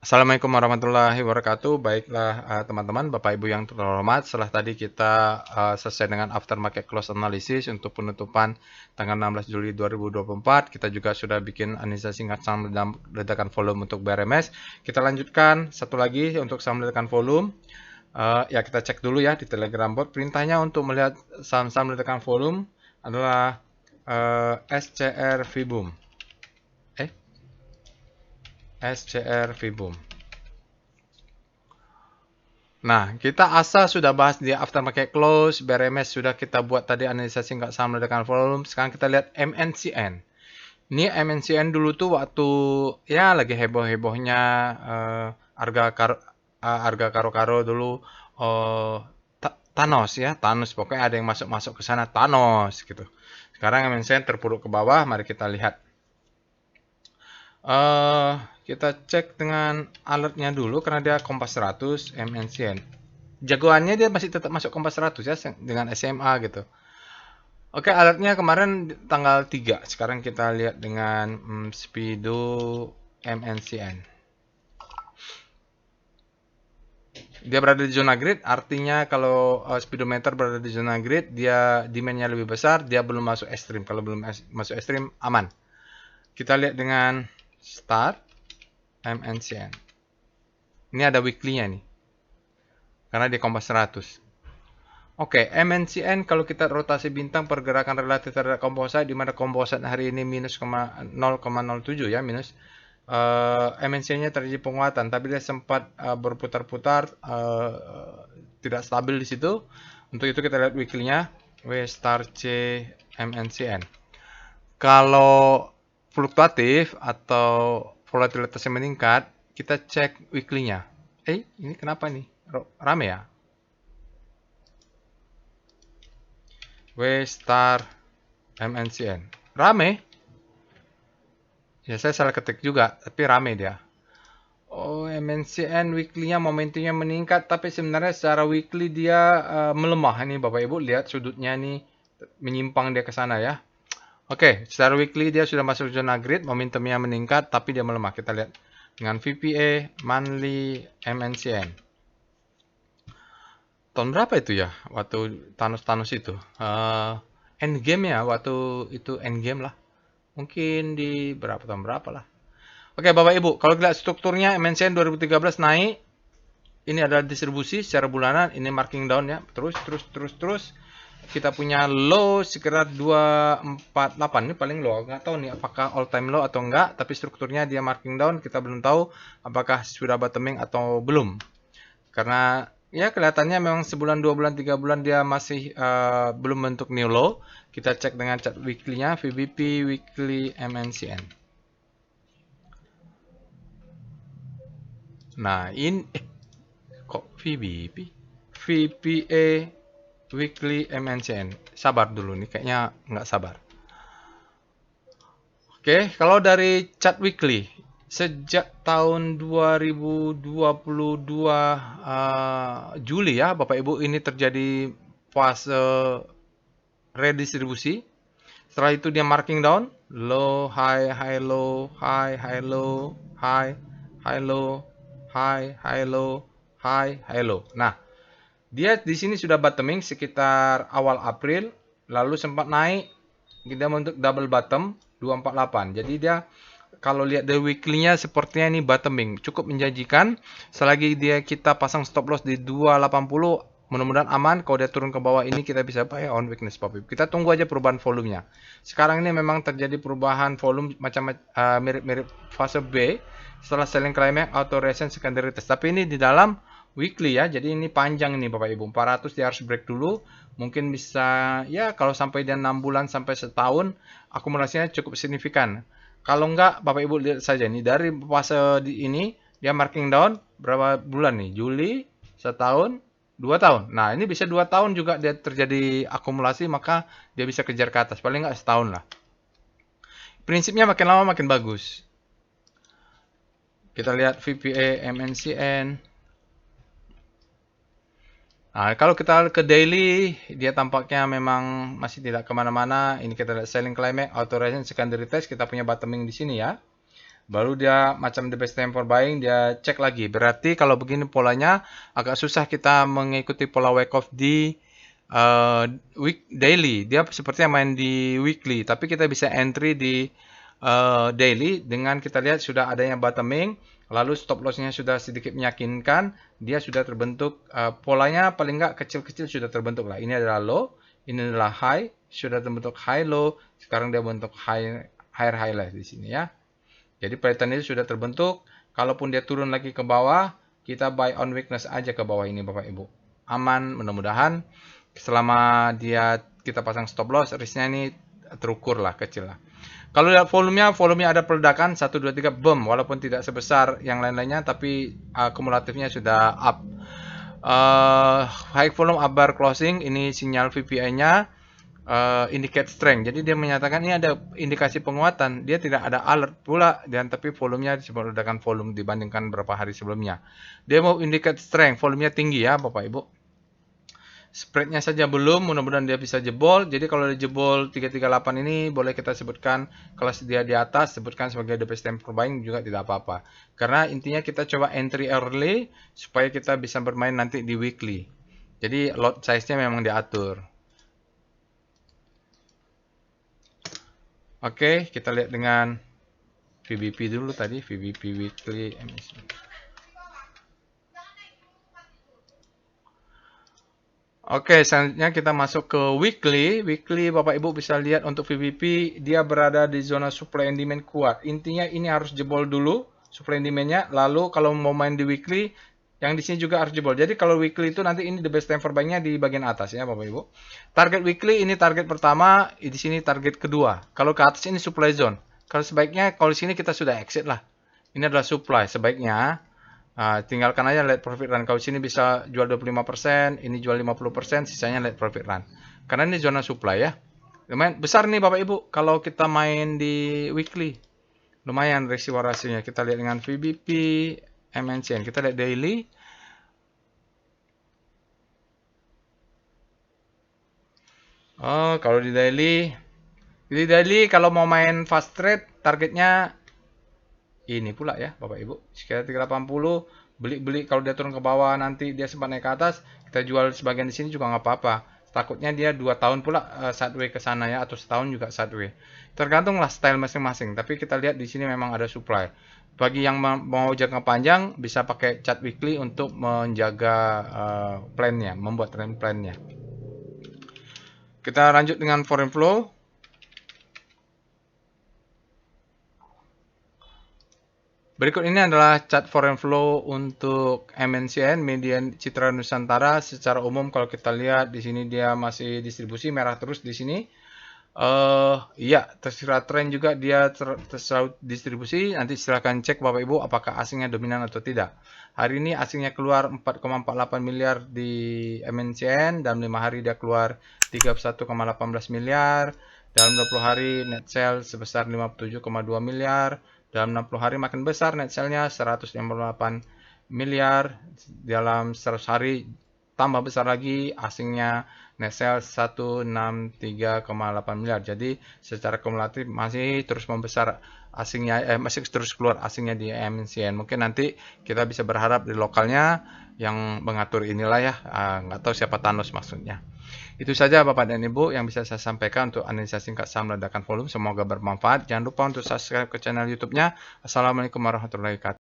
Assalamualaikum warahmatullahi wabarakatuh. Baiklah, teman-teman, Bapak Ibu yang terhormat, setelah tadi kita selesai dengan aftermarket close analysis untuk penutupan tanggal 16 Juli 2024, kita juga sudah bikin analisa singkat saham ledakan volume untuk BRMS. Kita lanjutkan satu lagi untuk saham ledakan volume. Ya, kita cek dulu ya di Telegram bot. Perintahnya untuk melihat saham-saham ledakan volume adalah SCR Vibum. SCR Vibum. Nah, kita asal sudah bahas di aftermarket close, BRMS sudah kita buat tadi analisa singkat saham ledakan volume. Sekarang kita lihat MNCN. Ini MNCN dulu tuh waktu ya lagi heboh-hebohnya harga karo-karo dulu Thanos ya, Thanos pokoknya ada yang masuk-masuk ke sana Thanos gitu. Sekarang MNCN terpuruk ke bawah, mari kita lihat. Kita cek dengan alertnya dulu karena dia Kompas 100 MNCN. Jagoannya dia masih tetap masuk Kompas 100 ya dengan SMA gitu. Oke, alertnya kemarin tanggal 3. Sekarang kita lihat dengan Speedo MNCN. Dia berada di zona grid, artinya kalau speedometer berada di zona grid, dia demand-nya lebih besar, dia belum masuk ekstrim. Kalau belum masuk ekstrim, aman. Kita lihat dengan start MNCN. Ini ada weekly-nya nih. Karena dia Kompas 100. Oke, MNCN kalau kita rotasi bintang pergerakan relatif terhadap komposite di mana komposite hari ini minus 0,07 ya minus. MNCN-nya terjadi penguatan, tapi dia sempat berputar-putar, tidak stabil di situ. Untuk itu kita lihat weekly-nya, W star C MNCN. Kalau fluktuatif atau volatilitasnya meningkat, kita cek weekly-nya. Ini kenapa nih? Rame ya? W star MNCN. Rame? Ya saya salah ketik juga, tapi rame dia. Oh, MNCN weekly-nya momentumnya meningkat, tapi sebenarnya secara weekly dia melemah. Ini Bapak Ibu lihat sudutnya nih menyimpang dia ke sana ya. Oke, secara weekly dia sudah masuk zona grid, momentumnya meningkat, tapi dia melemah. Kita lihat dengan VPA, monthly, MNCN. Tahun berapa itu ya? Waktu Thanos itu. Endgame ya, waktu itu endgame lah. Mungkin di berapa tahun berapa lah. Oke, Bapak Ibu, kalau lihat strukturnya MNCN 2013 naik. Ini adalah distribusi secara bulanan, ini marking down ya. Terus. Kita punya low sekitar 248. Ini paling low. Nggak tahu nih apakah all time low atau enggak, tapi strukturnya dia marking down, kita belum tahu apakah sudah bottoming atau belum. Karena ya kelihatannya memang sebulan, 2 bulan, 3 bulan dia masih belum bentuk new low. Kita cek dengan chart weekly-nya, VBP weekly MNCN. Nah, ini kok VBP? VPA weekly MNCN. Sabar dulu nih, kayaknya nggak sabar. Oke, kalau dari chart weekly, sejak tahun 2022 Juli ya, Bapak Ibu, ini terjadi fase redistribusi. Setelah itu dia marking down, low, high, high, low, high, high, low, high, high, low, high, high, low, high, high, low. Nah, dia di sini sudah bottoming sekitar awal April, lalu sempat naik, kita untuk double bottom 248. Jadi dia kalau lihat the weekly-nya sepertinya ini bottoming, cukup menjanjikan. Selagi dia kita pasang stop loss di 280, mudah-mudahan aman. Kalau dia turun ke bawah ini kita bisa buy on weakness pop. Kita tunggu aja perubahan volumenya. Sekarang ini memang terjadi perubahan volume macam mirip-mirip fase B setelah selling climax auto resistance secondary test. Tapi ini di dalam weekly ya. Jadi ini panjang ini Bapak Ibu. 400 dia harus break dulu. Mungkin bisa ya kalau sampai dia 6 bulan sampai setahun akumulasinya cukup signifikan. Kalau enggak, Bapak Ibu lihat saja nih dari fase ini dia marking down berapa bulan nih? Juli, setahun, 2 tahun. Nah, ini bisa 2 tahun juga dia terjadi akumulasi, maka dia bisa kejar ke atas. Paling enggak setahun lah. Prinsipnya makin lama makin bagus. Kita lihat VPA, MNCN. Nah, kalau kita ke daily, dia tampaknya memang masih tidak kemana-mana. Ini kita lihat selling climax, auto resistance, secondary test. Kita punya bottoming di sini ya. Baru dia macam the best time for buying, dia cek lagi. Berarti kalau begini polanya agak susah kita mengikuti pola Wyckoff di daily. Dia sepertinya main di weekly, tapi kita bisa entry di daily dengan kita lihat sudah adanya bottoming, lalu stop lossnya sudah sedikit meyakinkan, dia sudah terbentuk polanya paling nggak kecil-kecil sudah terbentuk lah. Ini adalah low, ini adalah high, sudah terbentuk high low, sekarang dia bentuk higher high lah di sini ya. Jadi pattern ini sudah terbentuk. Kalaupun dia turun lagi ke bawah, kita buy on weakness aja ke bawah ini Bapak Ibu. Aman mudah-mudahan. Selama dia kita pasang stop loss, risknya ini terukur lah, kecil lah. Kalau lihat volumenya ada peledakan 1, 2, 3, boom. Walaupun tidak sebesar yang lain-lainnya, tapi kumulatifnya sudah up. High volume upbar closing, ini sinyal VPI-nya. Indicate strength. Jadi dia menyatakan ini ada indikasi penguatan. Dia tidak ada alert pula, dan tapi volumenya disebut ledakan volume dibandingkan beberapa hari sebelumnya. Dia mau indicate strength, volumenya tinggi ya Bapak Ibu. Spreadnya saja belum, mudah-mudahan dia bisa jebol. Jadi kalau dia jebol 338 ini boleh kita sebutkan, kalau dia di atas sebutkan sebagai the best time for buying juga tidak apa-apa. Karena intinya kita coba entry early supaya kita bisa bermain nanti di weekly. Jadi lot size-nya memang diatur. Oke, kita lihat dengan VBP dulu tadi, VBP weekly MACD. Oke, selanjutnya kita masuk ke weekly. Weekly Bapak Ibu bisa lihat untuk VBP dia berada di zona supply and demand kuat. Intinya ini harus jebol dulu supply and demand-nya, lalu kalau mau main di weekly yang di sini juga harus jebol. Jadi kalau weekly itu nanti ini the best time for buying-nya di bagian atas ya Bapak Ibu. Target weekly ini target pertama, di sini target kedua. Kalau ke atas ini supply zone. Kalau sebaiknya kalau di sini kita sudah exit lah. Ini adalah supply. Sebaiknya tinggalkan aja let profit run. Kalau di sini bisa jual 25%, ini jual 50%, sisanya let profit run. Karena ini zona supply ya. Lumayan besar nih Bapak Ibu kalau kita main di weekly. Lumayan resiko rasionya. Kita lihat dengan VBP, MNCN. Kita lihat daily. Oh, kalau di daily kalau mau main fast trade targetnya ini pula ya Bapak Ibu. Sekitar 380, beli kalau dia turun ke bawah nanti dia sempat naik ke atas, kita jual sebagian di sini juga nggak apa-apa. Takutnya dia 2 tahun pula sideways ke sana ya, atau setahun juga sideways. Tergantung lah style masing-masing. Tapi kita lihat di sini memang ada supply. Bagi yang mau jangka panjang bisa pakai chart weekly untuk menjaga plan-nya, membuat trend plan-nya. Kita lanjut dengan foreign flow. Berikut ini adalah chart foreign flow untuk MNCN, Median Citra Nusantara. Secara umum kalau kita lihat di sini dia masih distribusi merah terus di sini. Iya, terserah tren juga dia terserah distribusi. Nanti silahkan cek Bapak Ibu apakah asingnya dominan atau tidak. Hari ini asingnya keluar 4,48 miliar di MNCN. Dalam 5 hari dia keluar 31,18 miliar. Dalam 20 hari net sale sebesar 57,2 miliar. Dalam 60 hari makin besar net sale-nya 158 miliar. Dalam 100 hari tambah besar lagi asingnya net sale 163,8 miliar. Jadi secara kumulatif masih terus membesar asingnya, masih terus keluar asingnya di MNCN. Mungkin nanti kita bisa berharap di lokalnya yang mengatur inilah ya. Nggak tahu siapa Thanos maksudnya. Itu saja Bapak dan Ibu yang bisa saya sampaikan untuk analisa singkat saham ledakan volume. Semoga bermanfaat. Jangan lupa untuk subscribe ke channel YouTube-nya. Assalamualaikum warahmatullahi wabarakatuh.